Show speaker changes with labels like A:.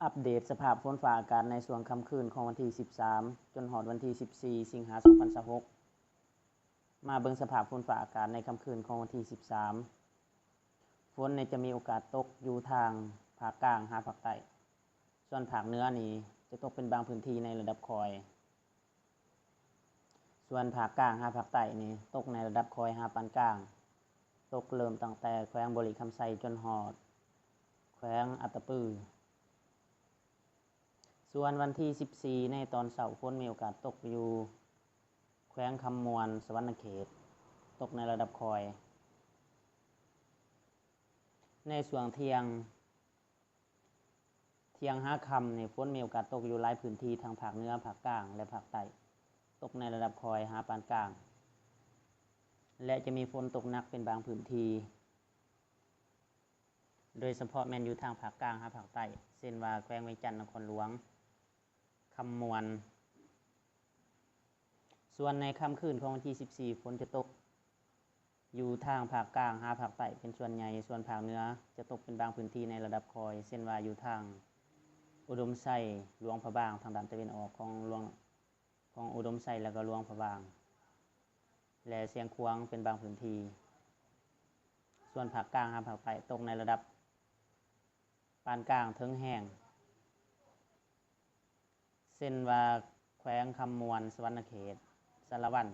A: อัปเดตสภาพฝนฟ้าอากาศในช่วงค่ำคืนของวันที่ 13 จนฮอดวันที่ 14 สิงหาคม 2026 มาเบิ่งสภาพฝนฟ้าอากาศในค่ำคืนของวันที่ 13 ฝนจะมีโอกาสตกอยู่ทางภาคกลางหาภาคใต้ ส่วนภาคเหนือนี่จะตกเป็นบางพื้นที่ในระดับคอย ส่วนภาคกลางหาภาคใต้นี่ตกในระดับคอยหาปานกลาง ตกเริ่มตั้งแต่แขวงบริคำไซจนฮอดแขวงอัตตปือ ส่วนวันที่ 14 ในตอนเช้าฝนมีโอกาสตกอยู่แขวงคำมวนสวรรณเขต ตกในระดับคอย ในช่วงเที่ยงหาค่ำฝนมีโอกาสตกอยู่หลายพื้นที่ทางภาคเหนือภาคกลางและภาคใต้ ตกในระดับคอยหาปานกลาง และจะมีฝนตกหนักเป็นบางพื้นที่ โดยเฉพาะแม่นอยู่ทางภาคกลางหาภาคใต้เช่นว่าแขวงเวียงจันทน์นครหลวงคำมวน ส่วนในค่ำคืนของวันที่ 14 ฝนจะตกอยู่ทางภาคกลางหาภาคใต้เป็นส่วนใหญ่ ส่วนภาคเหนือจะตกเป็นบางพื้นที่ในระดับคอยเช่นว่าอยู่ทางอุดมไซหลวงพระบางทางด้านตะวันออกของอุดมไซแล้วก็หลวงพระบางและเสียงควางเป็นบางพื้นที่ ส่วนภาคกลางหาภาคใต้ตกในระดับปานกลางถึงแห้งเช่นว่าแขวงคำมวนสวรรณเขตสารวัตร